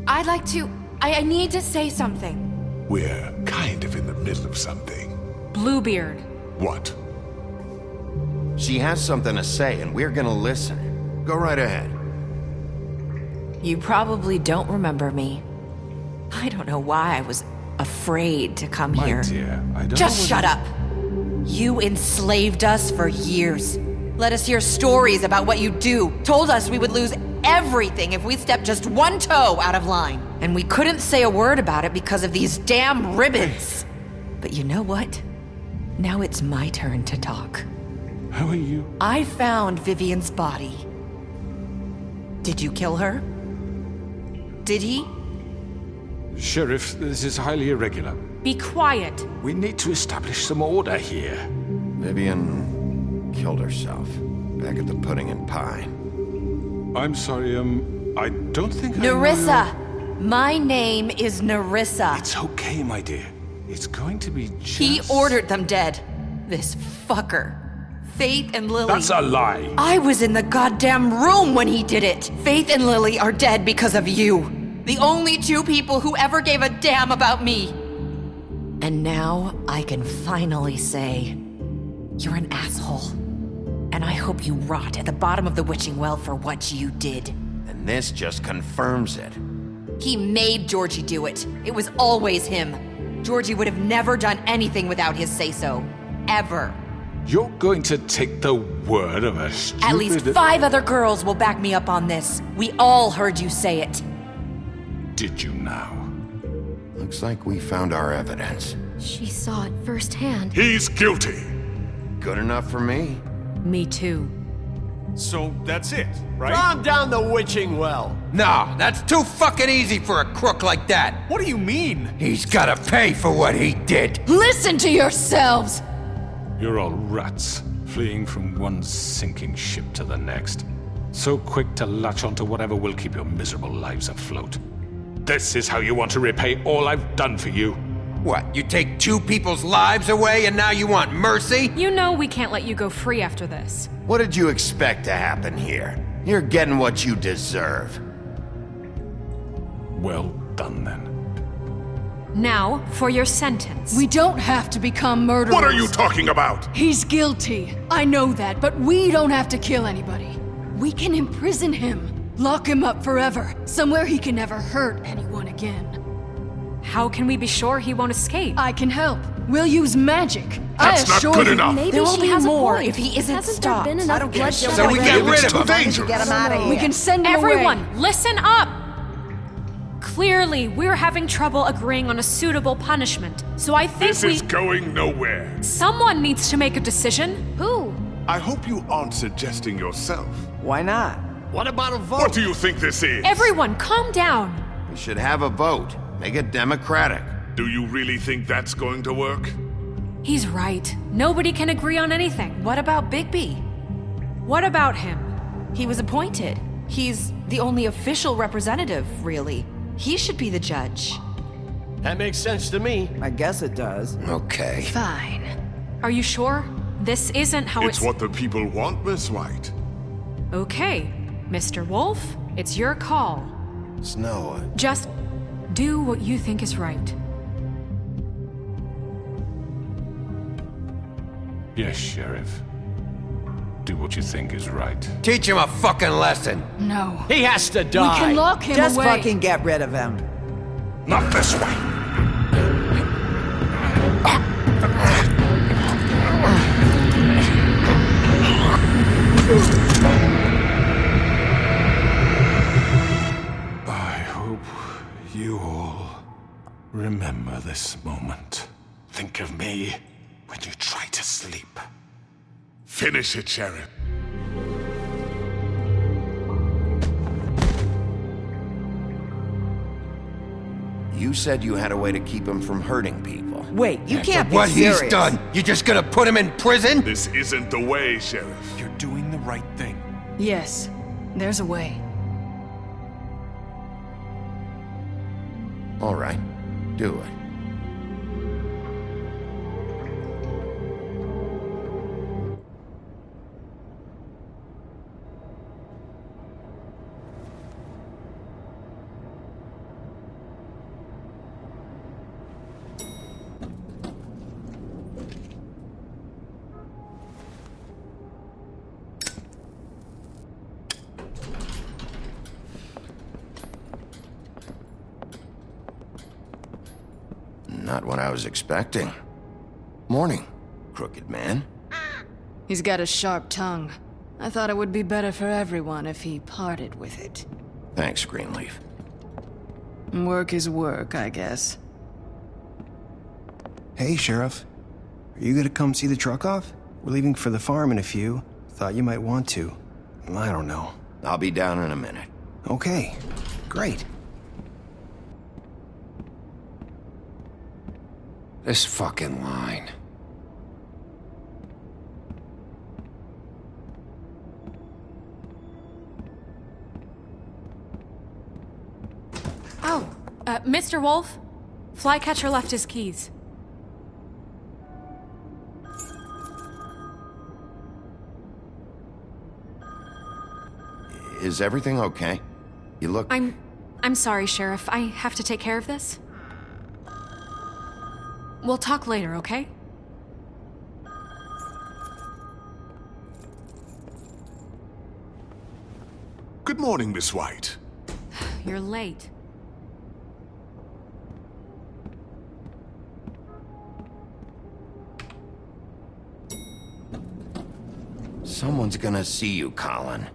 I'd like to... I need to say something. We're kind of in the middle of something. Bluebeard. What? She has something to say, and we're gonna listen. Go right ahead. You probably don't remember me. I don't know why I was afraid to come My here. dear, I don't Just know shut up! You enslaved us for years. Let us hear stories about what you do. Told us we would lose everything if we stepped just one toe out of line. And we couldn't say a word about it because of these damn ribbons. But you know what? Now it's my turn to talk. How are you? I found Vivian's body. Did you kill her? Did he? Sheriff, this is highly irregular. Be quiet. We need to establish some order here. Vivian killed herself back at the Pudding and Pie. I'm sorry, I don't think I know Nerissa! My name is Nerissa. It's okay, my dear. It's going to be just... He ordered them dead. This fucker. Faith and Lily. That's a lie. I was in the goddamn room when he did it. Faith and Lily are dead because of you. The only two people who ever gave a damn about me. And now I can finally say, you're an asshole. And I hope you rot at the bottom of the witching well for what you did. And this just confirms it. He made Georgie do it. It was always him. Georgie would have never done anything without his say-so. Ever. You're going to take the word of a stupid... At least 5 other girls will back me up on this. We all heard you say it. Did you now? Looks like we found our evidence. She saw it firsthand. He's guilty. Good enough for me. Me too. So that's it, right? Calm down the witching well. No, that's too fucking easy for a crook like that. What do you mean? He's gotta pay for what he did. Listen to yourselves! You're all rats, fleeing from one sinking ship to the next. So quick to latch onto whatever will keep your miserable lives afloat. This is how you want to repay all I've done for you? What, you take two people's lives away and now you want mercy? You know we can't let you go free after this. What did you expect to happen here? You're getting what you deserve. Well done, then. Now, for your sentence. We don't have to become murderers. What are you talking about? He's guilty. I know that, but we don't have to kill anybody. We can imprison him. Lock him up forever. Somewhere he can never hurt anyone again. How can we be sure he won't escape? I can help. We'll use magic. That's not good enough. Maybe There will she be has more a point. if he isn't Hasn't stopped. there been enough bloodshed? So we get rid of him. Dangerous. Get him out of here. We can send him Everyone, away. listen up! Clearly, we're having trouble agreeing on a suitable punishment. So I think This is going nowhere. someone needs to make a decision. Who? I hope you aren't suggesting yourself. Why not? What about a vote? What do you think this is? Everyone, calm down. We should have a vote. Make it democratic. Do you really think that's going to work? He's right. Nobody can agree on anything. What about Bigby? What about him? He was appointed. He's the only official representative, really. He should be the judge. That makes sense to me. I guess it does. Okay. Fine. Are you sure? This isn't how It's what the people want, Miss White. Okay, Mr. Wolf, it's your call. Snow, Just do what you think is right. Yes, Sheriff. Do what you think is right. Teach him a fucking lesson. No. He has to We die. can lock him Just away. fucking get rid of him. Not this way. I hope you all remember this moment. Think of me when you try to sleep. Finish it, Sheriff. you said you had a way to keep him from hurting people. Wait, you After can't be what serious. he's done, you just gonna put him in prison? This isn't the way, Sheriff. You're doing the right thing. Yes, there's a way. All right, do it. Not what I was expecting. Morning, crooked man. He's got a sharp tongue. I thought it would be better for everyone if he parted with it. Thanks, Greenleaf. Work is work, I guess. Hey, Sheriff. Are you gonna come see the truck off? We're leaving for the farm in a few. Thought you might want to. I don't know. I'll be down in a minute. Okay, great. This fucking line. Oh, Mr. Wolf, Flycatcher left his keys. Is everything okay? You look... I'm sorry, Sheriff. I have to take care of this. We'll talk later, okay? Good morning, Miss White. You're late. Someone's gonna see you, Colin.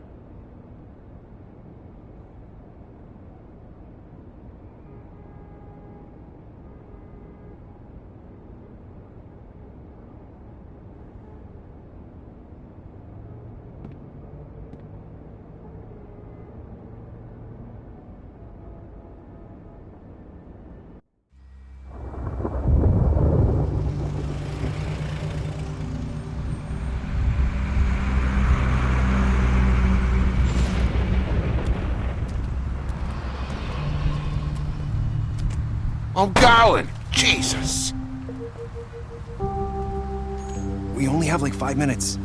I'm going. Jesus. We only have like 5 minutes.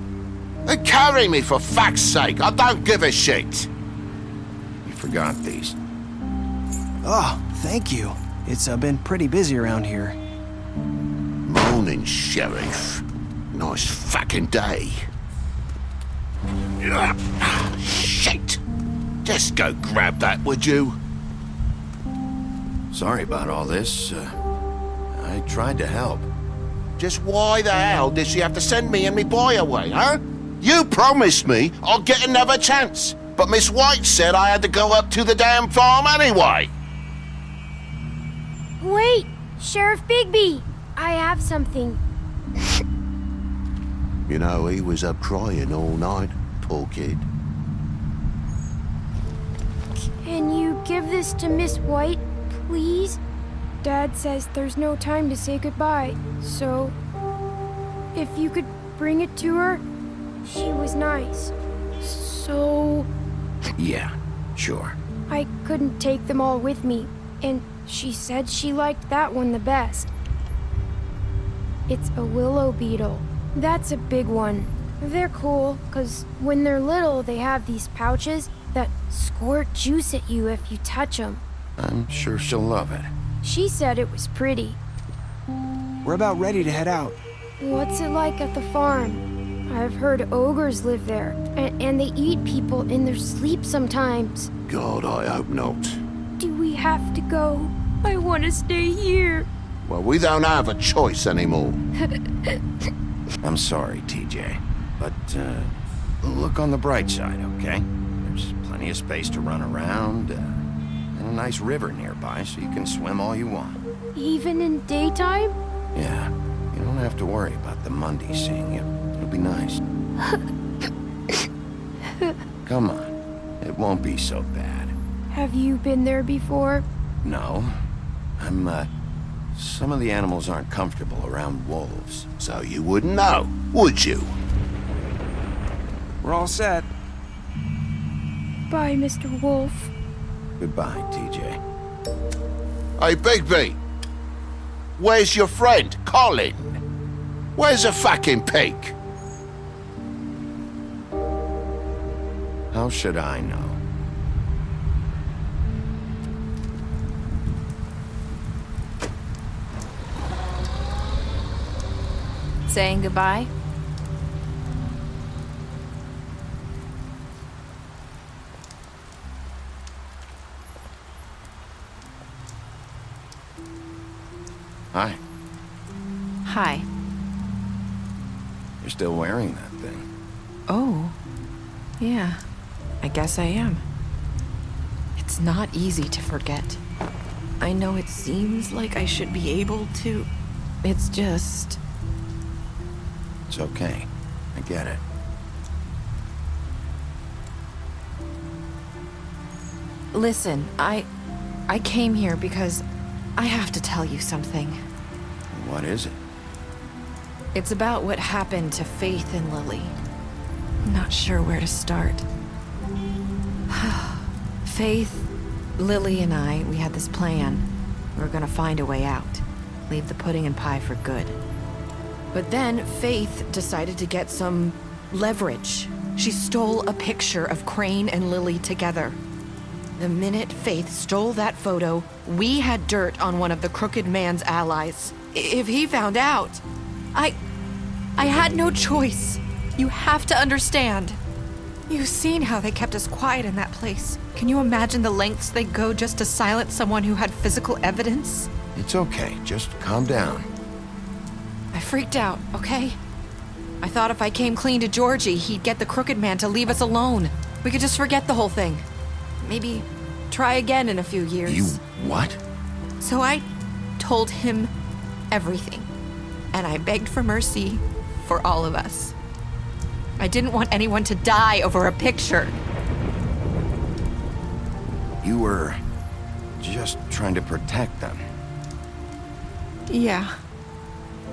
Then carry me for fuck's sake. I don't give a shit. You forgot these. Oh, thank you. It's been pretty busy around here. Morning, Sheriff. Nice fucking day. Shit. Just go grab that, would you? Sorry about all this. I tried to help. Just why the hell did she have to send me and me boy away, huh? You promised me I'll get another chance, but Miss White said I had to go up to the damn farm anyway. Wait, Sheriff Bigby, I have something. You know, he was up crying all night, poor kid. Can you give this to Miss White, please? Dad says there's no time to say goodbye, so if you could bring it to her, she was nice. So Yeah, sure. I couldn't take them all with me, and she said she liked that one the best. It's a willow beetle. That's a big one. They're cool, 'cause when they're little, they have these pouches that squirt juice at you if you touch them. I'm sure she'll love it. She said it was pretty. We're about ready to head out. What's it like at the farm? I've heard ogres live there, and they eat people in their sleep sometimes. God, I hope not. Do we have to go? I want to stay here. Well, we don't have a choice anymore. I'm sorry, TJ, but look on the bright side, okay? There's plenty of space to run around, and a nice river nearby, so you can swim all you want. Even in daytime? Yeah, you don't have to worry about the Mundy seeing you. It'll be nice. Come on, it won't be so bad. Have you been there before? No, some of the animals aren't comfortable around wolves, so you wouldn't know, would you? We're all set. Bye, Mr. Wolf. Goodbye, TJ. Hey, Bigby! Where's your friend, Colin? Where's the fucking pig? How should I know? Saying goodbye? Hi. Hi. You're still wearing that thing. Oh. Yeah. I guess I am. It's not easy to forget. I know it seems like I should be able to. It's just... It's okay. I get it. Listen, I came here because I have to tell you something. What is it? It's about what happened to Faith and Lily. I'm not sure where to start. Faith, Lily, and I, we had this plan. We were gonna find a way out. Leave the pudding and pie for good. But then Faith decided to get some leverage. She stole a picture of Crane and Lily together. The minute Faith stole that photo, we had dirt on one of the Crooked Man's allies. If he found out, I had no choice. You have to understand. You've seen how they kept us quiet in that place. Can you imagine the lengths they go just to silence someone who had physical evidence? It's okay. Just calm down. I freaked out, okay? I thought if I came clean to Georgie, he'd get the Crooked Man to leave us alone. We could just forget the whole thing. Maybe try again in a few years. You what? So I told him everything. And I begged for mercy for all of us. I didn't want anyone to die over a picture. You were just trying to protect them. Yeah.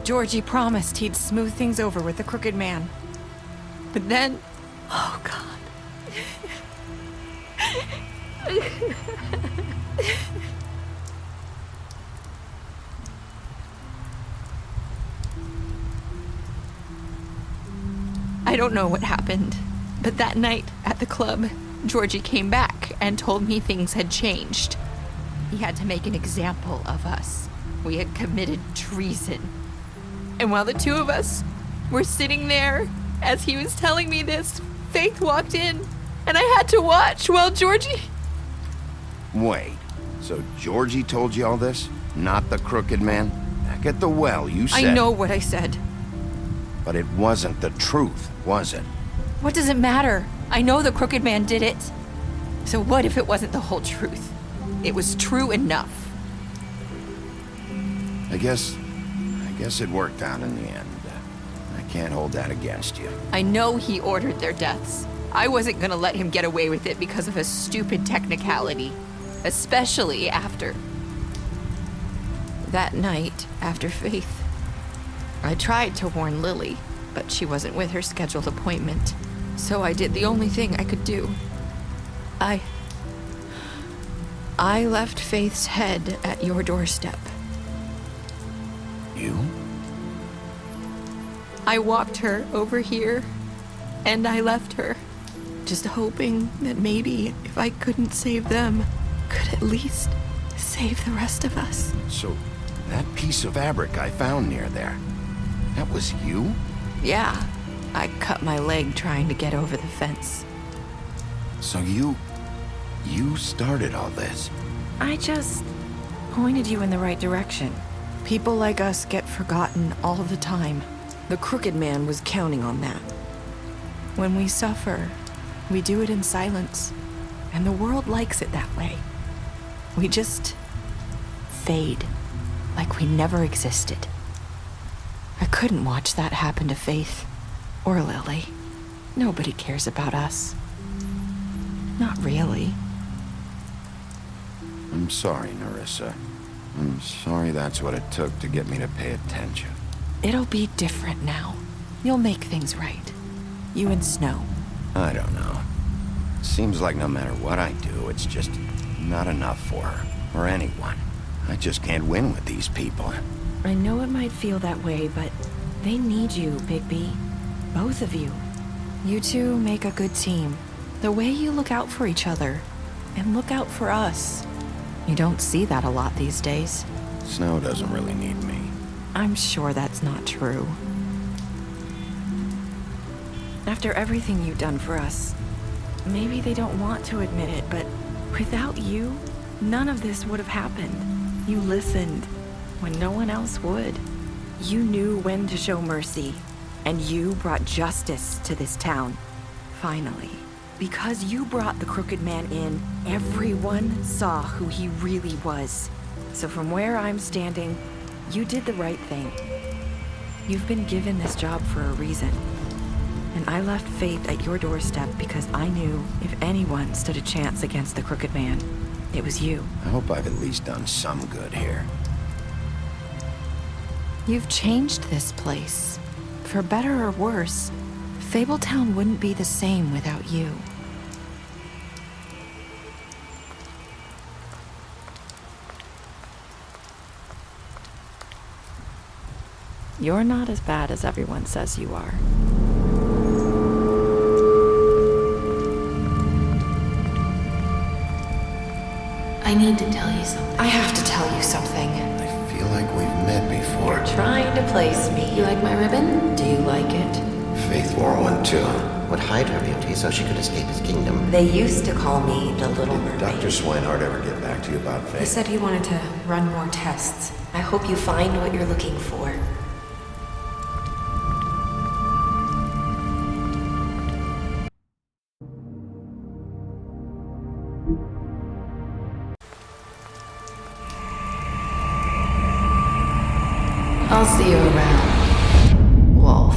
Georgie promised he'd smooth things over with the Crooked Man. But then... Oh, God. I don't know what happened, but that night at the club, Georgie came back and told me things had changed. He had to make an example of us. We had committed treason. And while the two of us were sitting there, as he was telling me this, Faith walked in, and I had to watch while Georgie... Wait, so Georgie told you all this? Not the crooked man? Back at the well, you said... I know what I said. But it wasn't the truth, was it? What does it matter? I know the crooked man did it. So what if it wasn't the whole truth? It was true enough. I guess it worked out in the end. I can't hold that against you. I know he ordered their deaths. I wasn't gonna let him get away with it because of a stupid technicality. Especially after... That night, after Faith, I tried to warn Lily, but she wasn't with her scheduled appointment. So I did the only thing I could do. I left Faith's head at your doorstep. You? I walked her over here, and I left her, just hoping that maybe if I couldn't save them, could at least save the rest of us. So, that piece of fabric I found near there, that was you? Yeah, I cut my leg trying to get over the fence. So you started all this? I just pointed you in the right direction. People like us get forgotten all the time. The crooked man was counting on that. When we suffer, we do it in silence, and the world likes it that way. We just fade, like we never existed. I couldn't watch that happen to Faith, or Lily. Nobody cares about us. Not really. I'm sorry, Nerissa. I'm sorry that's what it took to get me to pay attention. It'll be different now. You'll make things right. You and Snow. I don't know. Seems like no matter what I do, it's just not enough for her, or anyone. I just can't win with these people. I know it might feel that way, but they need you, Bigby. Both of you. You two make a good team. The way you look out for each other, and look out for us. You don't see that a lot these days. Snow doesn't really need me. I'm sure that's not true. After everything you've done for us, maybe they don't want to admit it, but without you, none of this would have happened. You listened when no one else would. You knew when to show mercy, and you brought justice to this town. Finally. Because you brought the crooked man in, everyone saw who he really was. So from where I'm standing, you did the right thing. You've been given this job for a reason. And I left Faith at your doorstep because I knew if anyone stood a chance against the crooked man, it was you. I hope I've at least done some good here. You've changed this place. For better or worse, Fabletown wouldn't be the same without you. You're not as bad as everyone says you are. I need to tell you something. I have to tell you something. I feel like we've met before. You're trying to place me. You like my ribbon? Do you like it? Faith wore one too. Would hide her beauty so she could escape his kingdom. They used to call me the Little Mermaid. Dr. Swinehart ever get back to you about Faith? He said he wanted to run more tests. I hope you find what you're looking for. I'll see you around, Wolf.